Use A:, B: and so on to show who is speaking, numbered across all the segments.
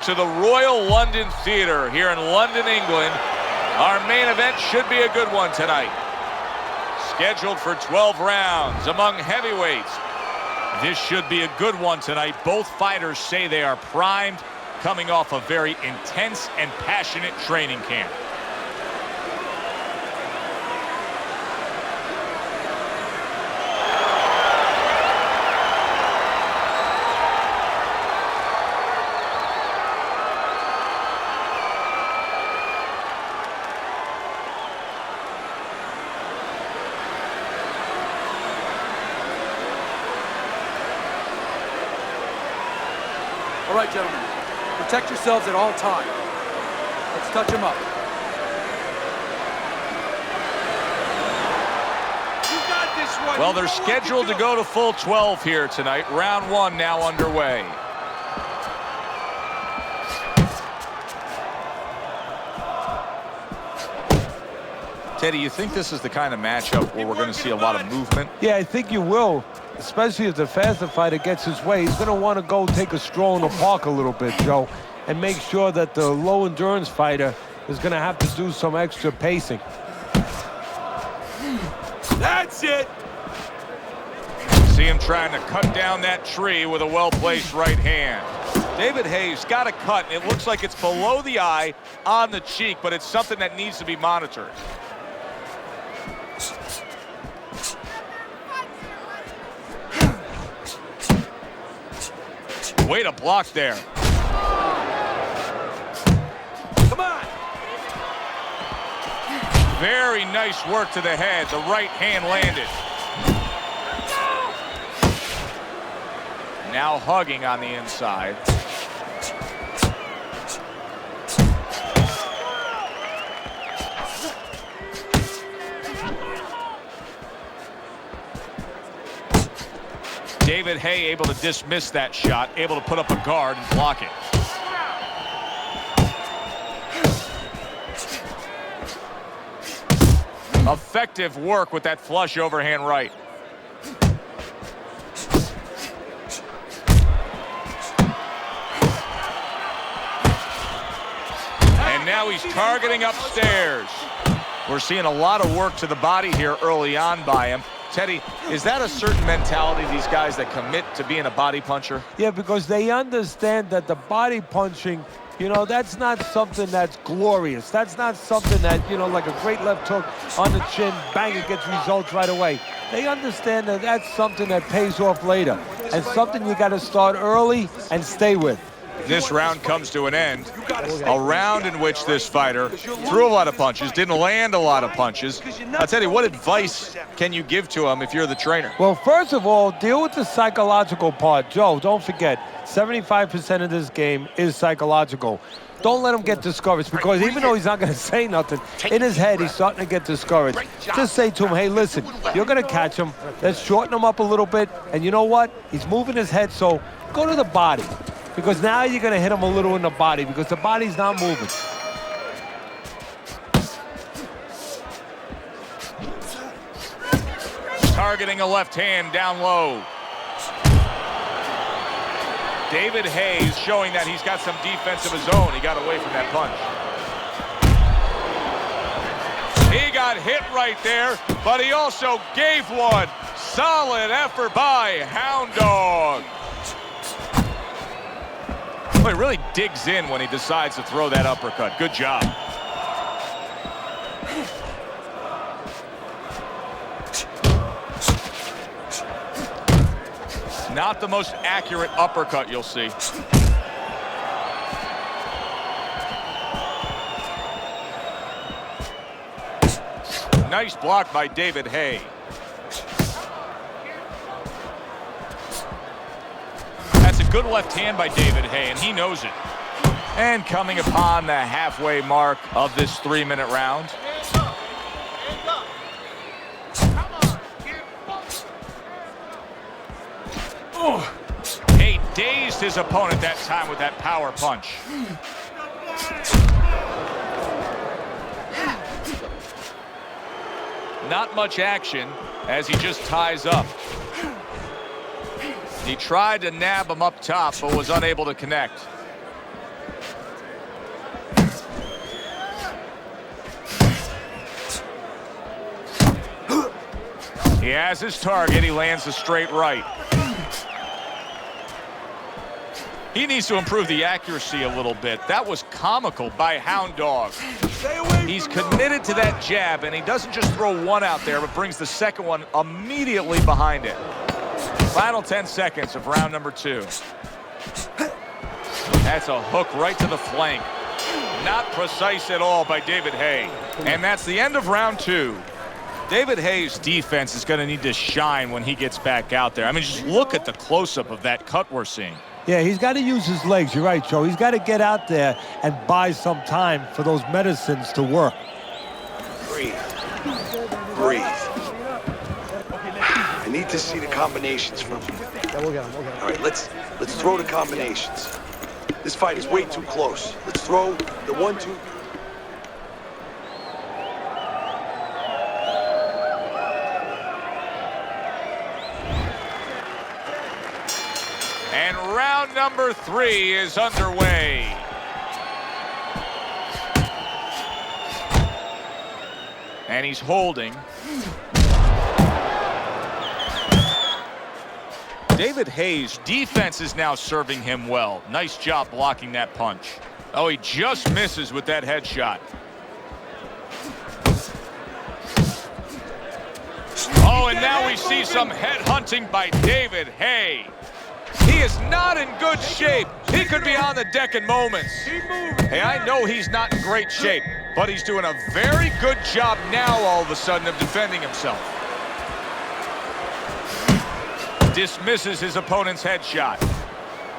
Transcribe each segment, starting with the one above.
A: to the Royal London Theatre here in London, England. Our main event should be a good one tonight. Scheduled for 12 rounds among heavyweights. This should be a good one tonight. Both fighters say they are primed, coming off a very intense and passionate training camp.
B: All right, gentlemen, protect yourselves at all times. Let's touch him up.
C: You got this one.
A: Well, they're scheduled to go to full 12 here tonight. Round one now underway. Teddy, you think this is the kind of matchup where we're going to see a lot of movement?
D: Yeah, I think you will, especially if the faster fighter gets his way. He's going to want to go take a stroll in the park a little bit, Joe, and make sure that the low-endurance fighter is going to have to do some extra pacing.
C: That's it.
A: See him trying to cut down that tree with a well-placed right hand. David Haye's got a cut, and it looks like it's below the eye on the cheek, but it's something that needs to be monitored. Way to block there.
C: Come on.
A: Very nice work to the head. The right hand landed. Now hugging on the inside. David Haye able to dismiss that shot, able to put up a guard and block it. Effective work with that flush overhand right. And now he's targeting upstairs. We're seeing a lot of work to the body here early on by him. Teddy, is that a certain mentality, these guys that commit to being a body puncher?
D: Yeah, because they understand that the body punching, you know, that's not something that's glorious. That's not something that, you know, like a great left hook on the chin, bang, it gets results right away. They understand that that's something that pays off later and something you got to start early and stay with.
A: This round comes to an end. A round in which this fighter threw a lot of punches, didn't land a lot of punches. I'll tell you, what advice can you give to him if you're the trainer?
D: Well, first of all, deal with the psychological part. Joe, don't forget, 75% of this game is psychological. Don't let him get discouraged, because even though he's not going to say nothing, in his head he's starting to get discouraged. Just say to him, hey, listen, you're going to catch him. Let's shorten him up a little bit. And you know what? He's moving his head, so go to the body. Because now you're going to hit him a little in the body, because the body's not moving.
A: Targeting a left hand down low. David Haye showing that he's got some defense of his own. He got away from that punch. He got hit right there, but he also gave one. Solid effort by Hound Dog. Well, he really digs in when he decides to throw that uppercut. Good job. Not the most accurate uppercut you'll see. Nice block by David Haye. That's a good left hand by David Haye, and he knows it. And coming upon the halfway mark of this 3-minute round. Haye dazed his opponent that time with that power punch. Not much action as he just ties up. He tried to nab him up top, but was unable to connect. He has his target. He lands a straight right. He needs to improve the accuracy a little bit. That was comical by Hound Dog. He's committed to that jab, and he doesn't just throw one out there, but brings the second one immediately behind it. Final 10 seconds of round number 2. That's a hook right to the flank. Not precise at all by David Haye. And that's the end of round 2. David Haye's defense is going to need to shine when he gets back out there. I mean, just look at the close-up of that cut we're seeing.
D: Yeah, he's got to use his legs. You're right, Joe. He's got to get out there and buy some time for those medicines to work.
C: Breathe. Breathe. I need to see the combinations from you.
B: Yeah, we'll get him.
C: All right, let's throw the combinations. This fight is way too close. Let's throw the 1-2.
A: And round number 3 is underway. And he's holding. David Haye's defense is now serving him well. Nice job blocking that punch. Oh, he just misses with that headshot. Oh, and now we see some head hunting by David Haye. He is not in good shape. He could be on the deck in moments. Hey, I know he's not in great shape, but he's doing a very good job now all of a sudden of defending himself. Dismisses his opponent's headshot.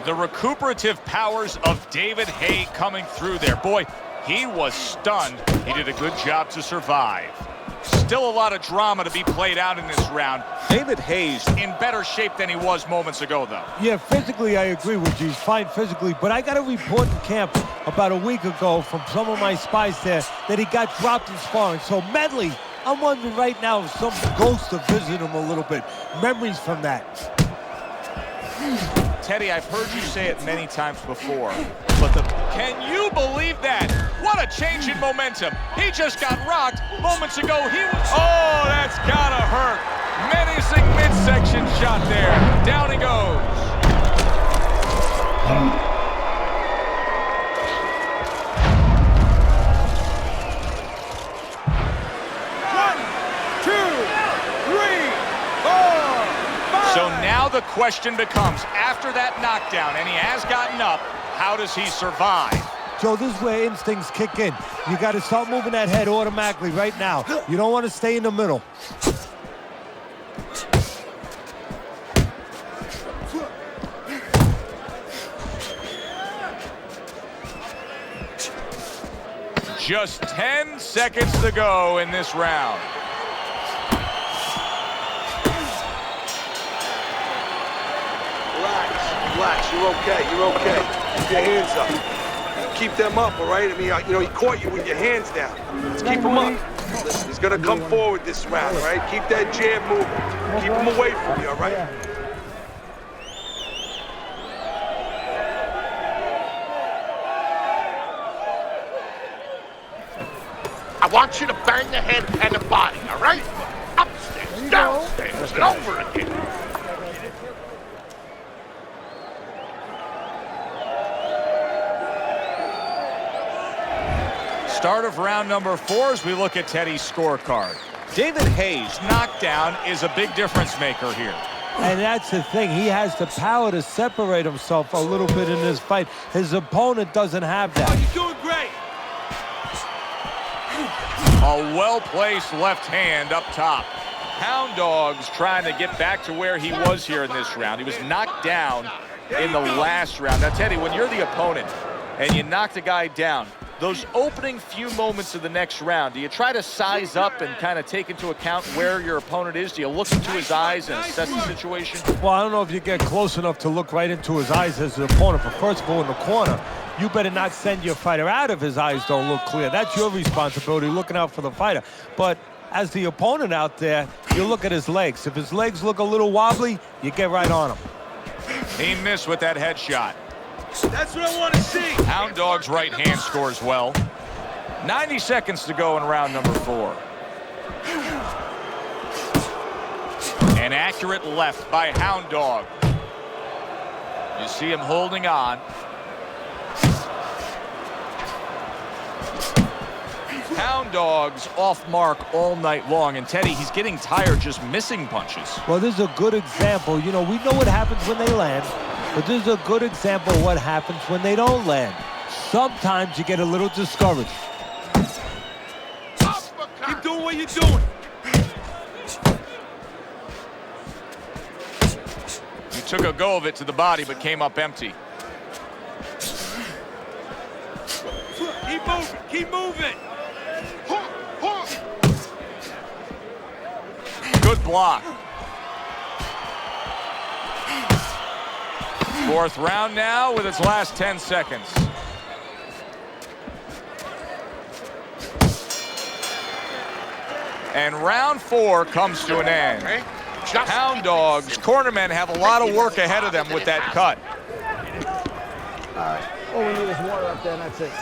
A: The recuperative powers of David Haye coming through there. Boy, he was stunned. He did a good job to survive. Still a lot of drama to be played out in this round. David Haye's in better shape than he was moments ago, though.
D: Yeah, physically, I agree with you. He's fine physically, but I got a report in camp about a week ago from some of my spies there that he got dropped in sparring. So mentally, I'm wondering right now if some ghosts are visiting him a little bit. Memories from that.
A: Teddy, I've heard you say it many times before, but can you believe that? What a change in momentum. He just got rocked. Moments ago, he was... Oh, that's gotta hurt. Menacing midsection shot there. Down he goes.
C: 1, 2, 3, 4, 5.
A: So now the question becomes, after that knockdown, and he has gotten up, how does he survive?
D: Joe, this is where instincts kick in. You got to start moving that head automatically right now. You don't want to stay in the middle.
A: Just 10 seconds to go in this round.
C: Relax, you're okay, you're okay. Keep your hands up. Keep them up, all right? I mean, you know, he caught you with your hands down. Let's keep him up. Listen, he's gonna come forward this round, all right? Keep that jab moving. Keep him away from you, all right?
E: I want you to bang the head and the body, all right? Upstairs, downstairs, and over again.
A: Start of round number 4 as we look at Teddy's scorecard. David Haye's knockdown is a big difference maker here.
D: And that's the thing. He has the power to separate himself a little bit in this fight. His opponent doesn't have that.
C: Oh, you're doing great.
A: A well-placed left hand up top. Hound Dog's trying to get back to where he was here in this round. He was knocked down in the last round. Now, Teddy, when you're the opponent and you knock the guy down, those opening few moments of the next round, do you try to size up and kind of take into account where your opponent is? Do you look into his eyes and assess the situation?
D: Well, I don't know if you get close enough to look right into his eyes as the opponent, but first of all, in the corner, you better not send your fighter out if his eyes don't look clear. That's your responsibility, looking out for the fighter. But as the opponent out there, you look at his legs. If his legs look a little wobbly, you get right on him.
A: He missed with that headshot.
C: That's what I want to see.
A: Hound Dog's right hand scores well. 90 seconds to go in round number 4. An accurate left by Hound Dog. You see him holding on. Hound Dog's off mark all night long. And Teddy, he's getting tired just missing punches.
D: Well, this is a good example. You know, we know what happens when they land, but this is a good example of what happens when they don't land. Sometimes you get a little discouraged.
C: Keep doing what you're doing.
A: He took a go of it to the body, but came up empty.
C: Keep moving. Keep moving.
A: Good block. Fourth round now with its last 10 seconds. And round 4 comes to an end. Hound Dog's cornermen have a lot of work ahead of them with that cut.
F: All right. All we need is water up there, and that's it.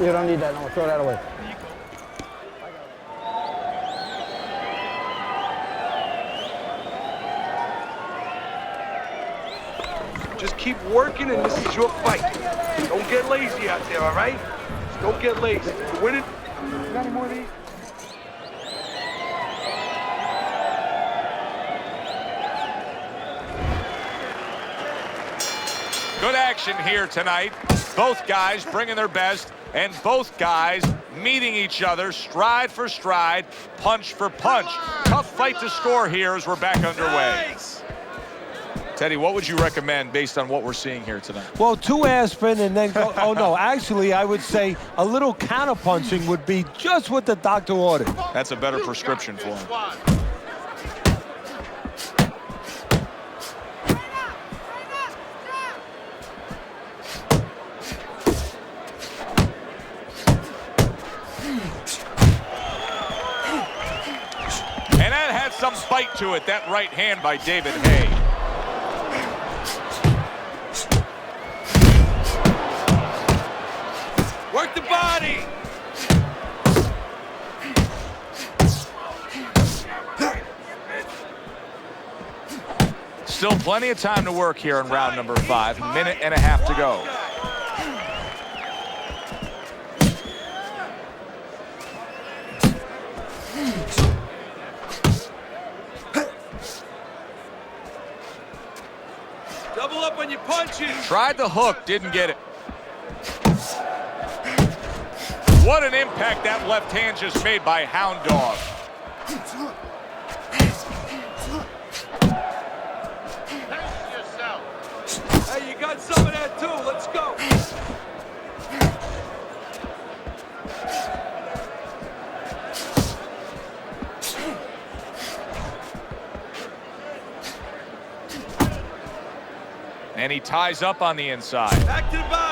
F: You don't need that. No, throw that away.
C: Just keep working, and this is your fight. Don't get lazy out there, all right? Just don't get lazy. You win it.
F: You got any more of these?
A: Good action here tonight. Both guys bringing their best, and both guys meeting each other stride for stride, punch for punch. Tough fight to score here as we're back underway.
C: Nice.
A: Teddy, what would you recommend based on what we're seeing here tonight?
D: Well, 2 aspirin and then go. Oh, no. Actually, I would say a little counterpunching would be just what the doctor ordered.
A: That's a better prescription for him. And that had some bite to it, that right hand by David Haye.
C: Work the body.
A: Still plenty of time to work here in round number 5. Minute and a half to go.
C: Double up on your punches.
A: Tried the hook, didn't get it. What an impact that left hand just made by Hound Dog.
C: Hey, you got some of that too. Let's go.
A: And he ties up on the inside.
C: Back to the body.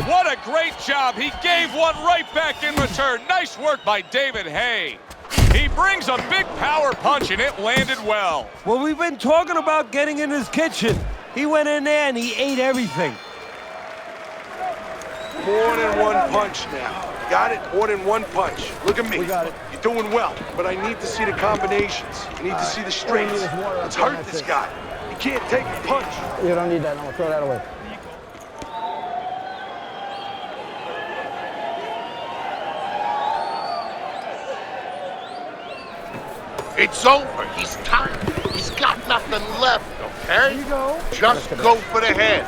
A: What a great job. He gave one right back in return. Nice work by David Haye. He brings a big power punch, and it landed well.
D: Well, we've been talking about getting in his kitchen. He went in there and he ate everything.
C: More than one punch now. Got it? More than one punch. Look at me.
F: We got it.
C: You're doing well, but I need to see the combinations. I need to see the strengths.
F: All we need is water up
C: Let's
F: there,
C: hurt
F: that's
C: this
F: it.
C: guy. He can't take a punch.
F: You don't need that. No, throw that away.
E: It's over. He's tired. He's got nothing left, okay?
F: Here you go.
E: Just go for the head.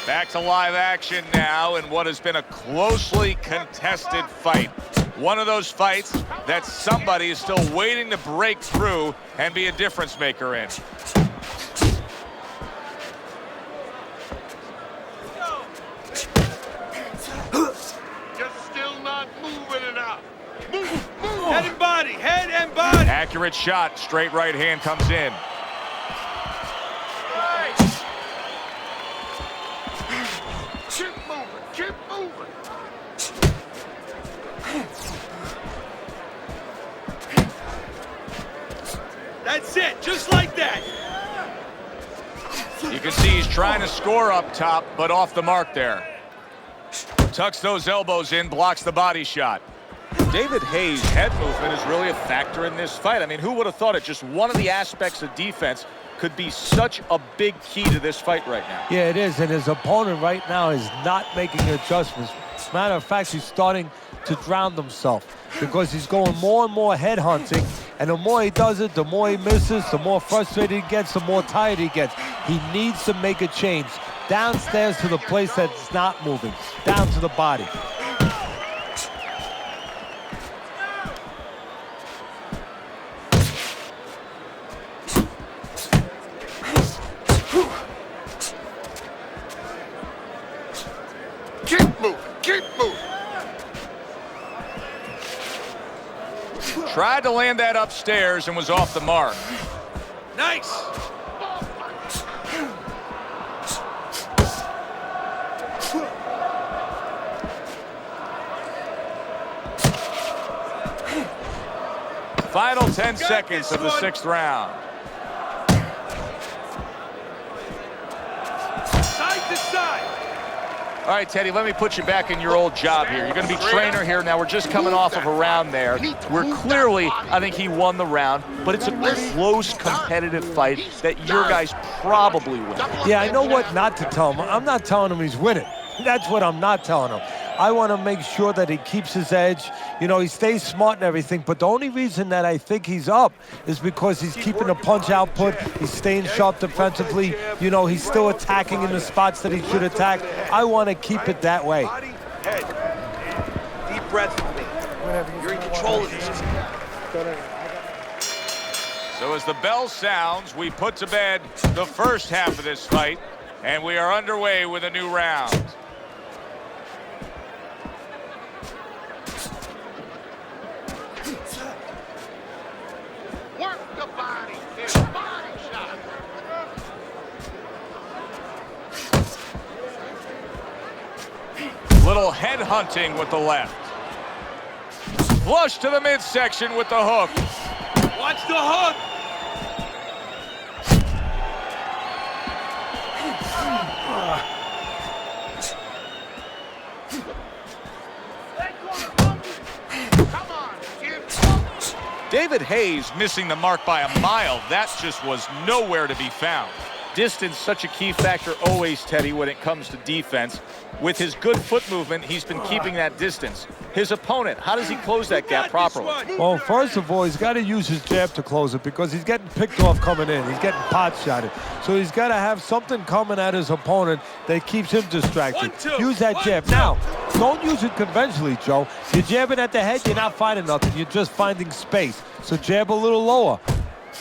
A: Back to live action now in what has been a closely contested fight. One of those fights that somebody is still waiting to break through and be a difference maker in.
E: You're still not moving enough. Move, move.
C: Head and body. Head and body.
A: Accurate shot, straight right hand comes in.
E: Keep moving. Keep moving.
C: That's it. Just like that.
A: You can see he's trying to score up top, but off the mark there. Tucks those elbows in, blocks the body shot. David Haye's head movement is really a factor in this fight. I mean, who would have thought it? Just one of the aspects of defense could be such a big key to this fight right now.
D: Yeah, it is, and his opponent right now is not making adjustments. As a matter of fact, he's starting to drown himself because he's going more and more head hunting, and the more he does it, the more he misses, the more frustrated he gets, the more tired he gets. He needs to make a change. Downstairs to the place that's not moving, down to the body.
E: Keep moving, keep moving.
A: Tried to land that upstairs and was off the mark.
B: Nice.
A: Final 10 seconds of the 6th round.
B: Side to side.
A: All right, Teddy, let me put you back in your old job here. You're going to be trainer here. Now, we're just coming off of a round there. We're clearly, I think he won the round, but it's a close, competitive fight that your guys probably win.
D: Yeah, I know what not to tell him. I'm not telling him he's winning. That's what I'm not telling him. I want to make sure that he keeps his edge. You know, he stays smart and everything, but the only reason that I think he's up is because he's keeping the punch output. He's staying sharp defensively. You know, he's still attacking in the spots that he should attack. I want to keep it that way.
C: Head. Deep breath for me. You're in control of this.
A: So as the bell sounds, we put to bed the first half of this fight, and we are underway with a new round.
E: Work the body. It's body shot.
A: Little head hunting with the left. Flush to the midsection with the hook.
B: Watch the hook.
E: Come on, kid.
A: David Haye's missing the mark by a mile. That just was nowhere to be found. Distance, such a key factor always, Teddy, when it comes to defense. With his good foot movement, he's been keeping that distance. His opponent, how does he close that gap properly?
D: Well, first of all, he's got to use his jab to close it because he's getting picked off coming in. He's getting pot shotted. So he's got to have something coming at his opponent that keeps him distracted. Use that jab. Now, don't use it conventionally, Joe. You're jabbing at the head, you're not finding nothing. You're just finding space. So jab a little lower.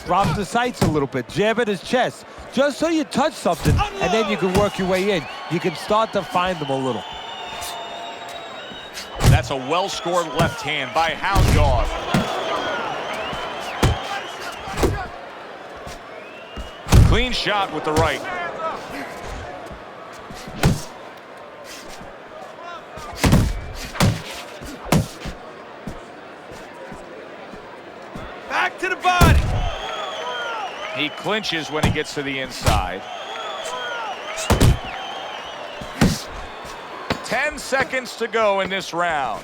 D: Drop the sights a little bit. Jab at his chest. Just so you touch something, and then you can work your way in. You can start to find them a little.
A: That's a well-scored left hand by Hound Dog. Clean shot with the right.
B: Back to the body.
A: He clinches when he gets to the inside. 10 seconds to go in this round.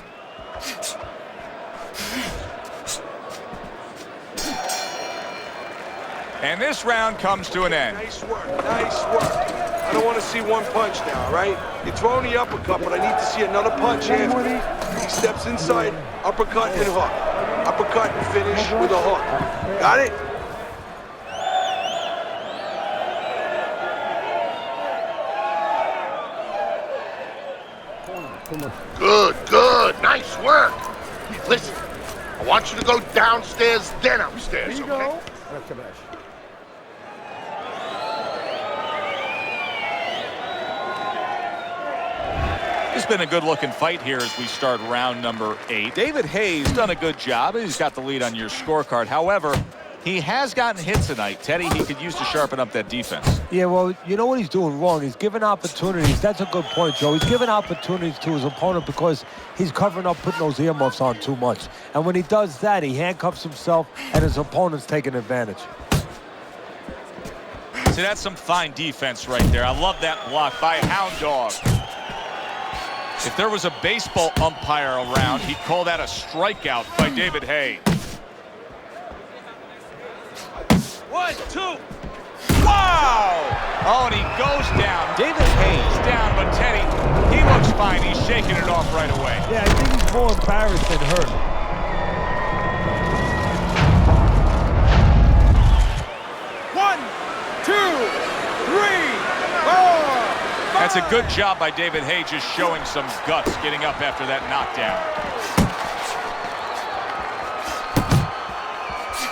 A: And this round comes to an end.
C: Nice work, nice work. I don't want to see one punch now, all right? You're throwing the uppercut, but I need to see another punch after. He steps inside, uppercut and hook. Uppercut and finish with a hook. Got it?
E: Good, good. Nice work. Listen, I want you to go downstairs, then upstairs, okay?
A: It's been a good-looking fight here as we start round number 8. David Haye's done a good job. He's got the lead on your scorecard. However, he has gotten hit tonight. Teddy, he could use to sharpen up that defense.
D: Yeah, well, you know what he's doing wrong? He's giving opportunities. That's a good point, Joe. He's giving opportunities to his opponent because he's covering up, putting those earmuffs on too much. And when he does that, he handcuffs himself, and his opponent's taking advantage.
A: See, that's some fine defense right there. I love that block by Hound Dog. If there was a baseball umpire around, he'd call that a strikeout by David Haye.
C: 1, 2.
A: Wow! Oh, and he goes down. David Haye's down, but Teddy, he looks fine. He's shaking it off right away.
D: Yeah, I think he's more embarrassed than hurt.
C: 1, 2, 3, 4.
A: That's a good job by David Haye, just showing some guts getting up after that knockdown.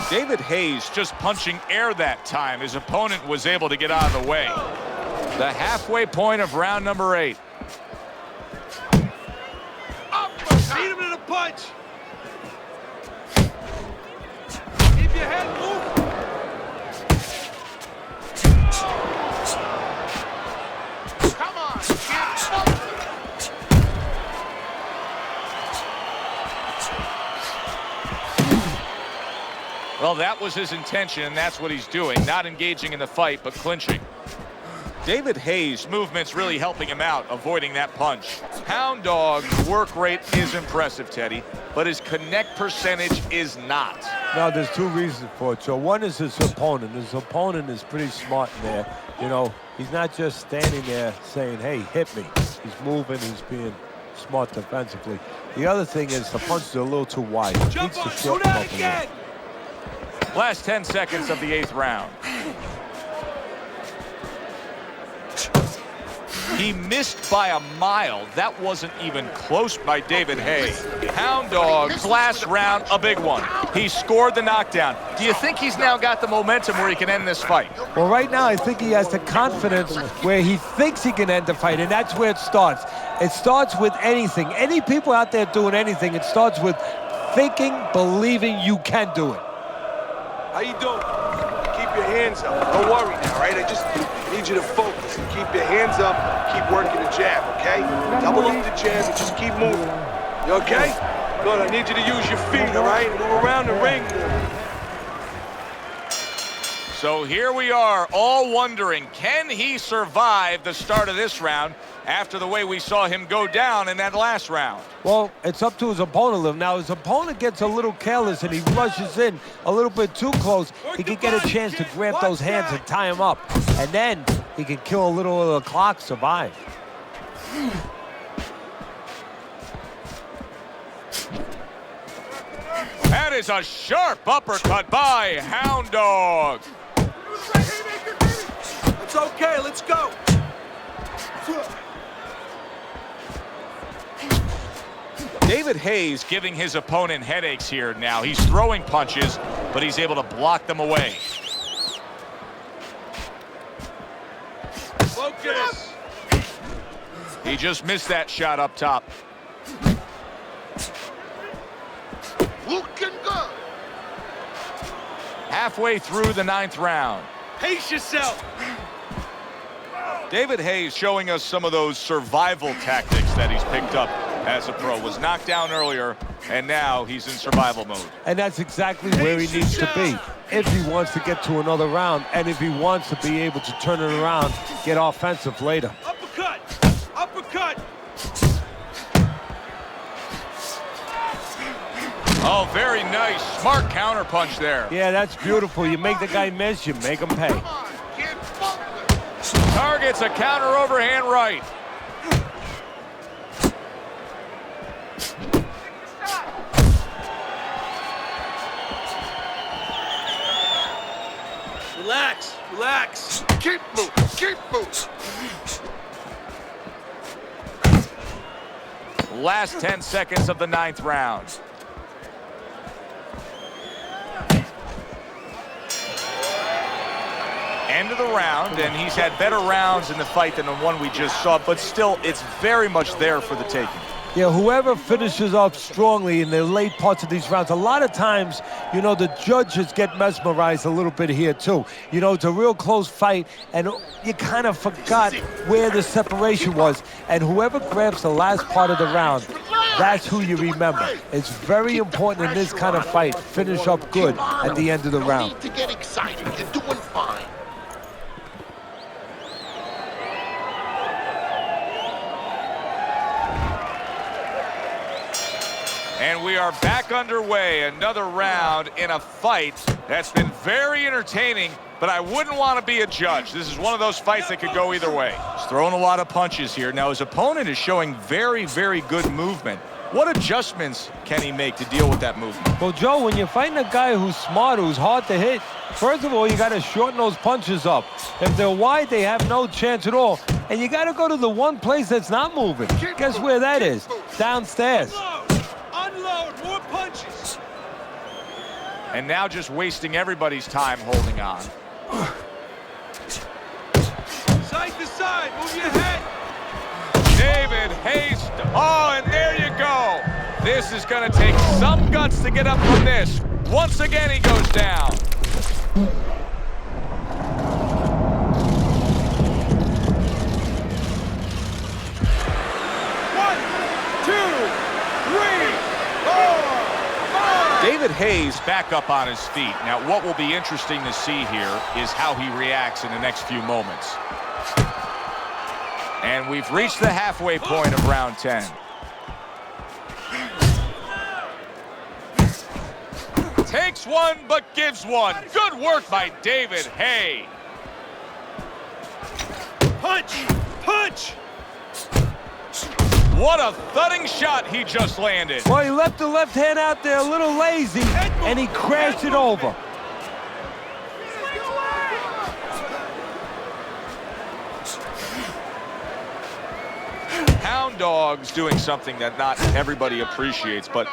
A: David Haye's just punching air that time. His opponent was able to get out of the way. The halfway point of round number 8.
C: Beat him to the punch. Keep your head moving.
E: Come on, get
A: Well, that was his intention, and that's what he's doing. Not engaging in the fight, but clinching. David Haye's movement's really helping him out, avoiding that punch. Hound Dog's work rate is impressive, Teddy, but his connect percentage is not.
D: Now, there's two reasons for it. So one is his opponent. His opponent is pretty smart in there. You know, he's not just standing there saying, hey, hit me. He's moving, he's being smart defensively. The other thing is the punches are a little too wide. He needs to shorten up a little.
A: Last 10 seconds of the 8th round. He missed by a mile. That wasn't even close by David Haye. Hound Dog's last round, a big one. He scored the knockdown. Do you think he's now got the momentum where he can end this fight?
D: Well, right now, I think he has the confidence where he thinks he can end the fight, and that's where it starts. It starts with anything. Any people out there doing anything, it starts with thinking, believing you can do it.
C: How you doing? Keep your hands up. Don't worry now, right? I just need you to focus and keep your hands up. Keep working the jab, okay? Double up the jab and just keep moving. You okay? Good. I need you to use your feet, all right? Move around the ring.
A: So here we are, all wondering, can he survive the start of this round after the way we saw him go down in that last round?
D: Well, it's up to his opponent. Now, his opponent gets a little careless and he rushes in a little bit too close. He can get a chance to grab those hands and tie him up. And then he can kill a little of the clock, survive.
A: That is a sharp uppercut by Hound Dog.
C: It's okay. Let's go.
A: David Haye's giving his opponent headaches here now. He's throwing punches, but he's able to block them away.
C: Focus.
A: He just missed that shot up top.
E: looking good.
A: Halfway through the 9th round.
C: Pace yourself.
A: David Haye showing us some of those survival tactics that he's picked up as a pro. Was knocked down earlier, and now he's in survival mode.
D: And that's exactly where he needs to be if he wants to get to another round and if he wants to be able to turn it around, get offensive later.
C: Uppercut. Uppercut.
A: Oh, very nice. Smart counter punch there.
D: Yeah, that's beautiful. You make the guy miss, you make him pay.
E: Come on, kid, focus.
A: Targets a counter overhand right.
C: Relax. Relax.
E: Keep moving, keep moving.
A: Last 10 seconds of the 9th round. End of the round, and he's had better rounds in the fight than the one we just saw, but still, it's very much there for the taking.
D: Yeah, whoever finishes off strongly in the late parts of these rounds, a lot of times, you know, the judges get mesmerized a little bit here, too. You know, it's a real close fight, and you kind of forgot where the separation was. And whoever grabs the last part of the round, that's who you remember. It's very important in this kind of fight. Finish up good at the end of the round.
E: No need to get excited. You're doing fine.
A: And we are back underway. Another round in a fight that's been very entertaining, but I wouldn't want to be a judge. This is one of those fights that could go either way. He's throwing a lot of punches here. Now, his opponent is showing very, very good movement. What adjustments can he make to deal with that movement?
D: Well, Joe, when you're fighting a guy who's smart, who's hard to hit, first of all, you got to shorten those punches up. If they're wide, they have no chance at all. And you got to go to the one place that's not moving. Guess where that is? Downstairs.
B: Unload, more punches.
A: And now just wasting everybody's time holding on.
B: Side to side, move your head.
A: David Haye. Oh, and there you go. This is going to take some guts to get up from this. Once again, he goes down. David Haye's back up on his feet. Now, what will be interesting to see here is how he reacts in the next few moments. And we've reached the halfway point of round 10. Takes one, but gives one. Good work by David Haye.
B: Punch! Punch!
A: What a thudding shot he just landed.
D: Well, he left the left hand out there a little lazy, and he crashed it over.
A: Hound Dog's doing something that not everybody appreciates, but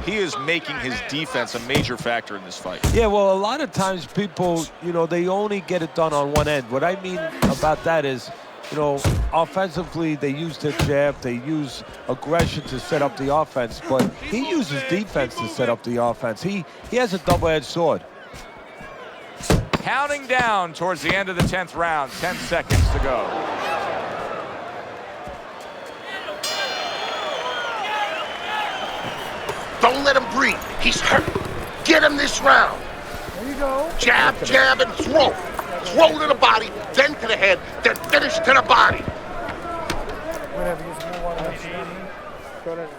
A: he is making his defense a major factor in this fight.
D: Yeah, well, a lot of times people, they only get it done on one end. What I mean about that is, offensively, they use their jab, they use aggression to set up the offense, but he uses defense to set up the offense. He has a double-edged sword.
A: Counting down towards the end of the 10th round, 10 seconds to go.
E: Don't let him breathe. He's hurt. Get him this round.
F: There you go.
E: Jab, jab, and throw. Throw to the body, then to the head, then finish to the body.
F: Whatever, use more water. Go ahead.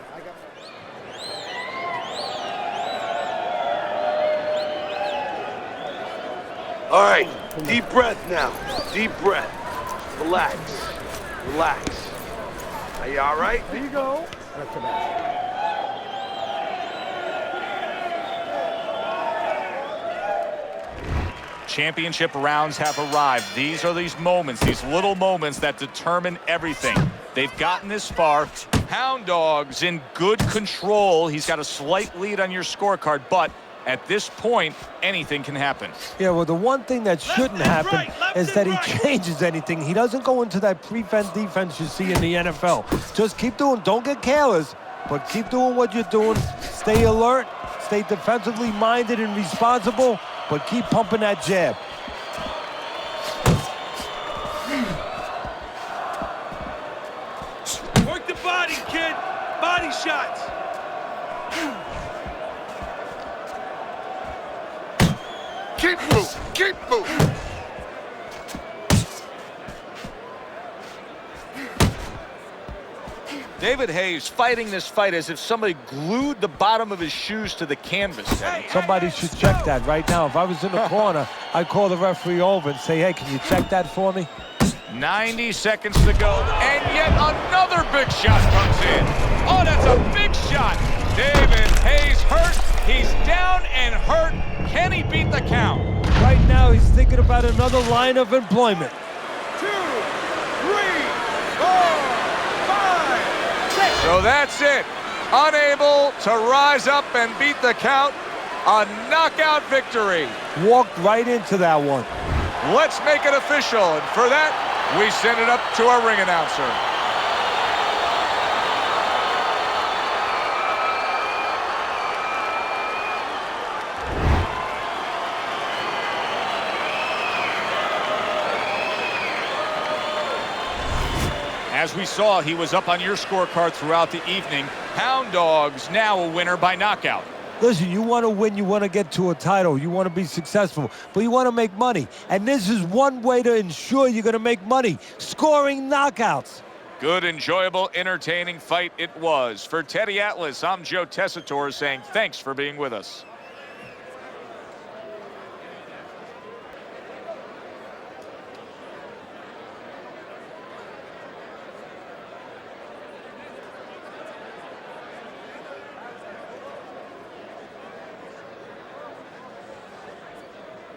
C: All right, deep breath now. Deep breath. Relax. Relax. Are you all right?
F: There you go. Back to back.
A: Championship rounds have arrived. These are these moments, these little moments that determine everything. They've gotten this far. Hound Dog's in good control. He's got a slight lead on your scorecard, but at this point, anything can happen.
D: Yeah, well, the one thing that shouldn't happen is that he changes anything. He doesn't go into that prevent defense you see in the NFL. Just keep doing, don't get careless, but keep doing what you're doing. Stay alert, stay defensively minded and responsible, but keep pumping that jab.
B: Work the body, kid. Body shots.
E: Keep moving, keep moving.
A: David Haye's fighting this fight as if somebody glued the bottom of his shoes to the canvas.
D: Somebody should check that right now. If I was in the corner, I'd call the referee over and say, hey, can you check that for me?
A: 90 seconds to go, and yet another big shot comes in. Oh, that's a big shot. David Haye's hurt. He's down and hurt. Can he beat the count?
D: Right now, he's thinking about another line of employment.
B: 2, 3, 4, 5, 6.
A: So that's it. Unable to rise up and beat the count. A knockout victory.
D: Walked right into that one.
A: Let's make it official, and for that, we send it up to our ring announcer. As we saw, he was up on your scorecard throughout the evening. Hound Dog's now a winner by knockout.
D: Listen, you want to win, you want to get to a title, you want to be successful, but you want to make money. And this is one way to ensure you're going to make money, scoring knockouts.
A: Good, enjoyable, entertaining fight it was. For Teddy Atlas, I'm Joe Tessitore saying thanks for being with us.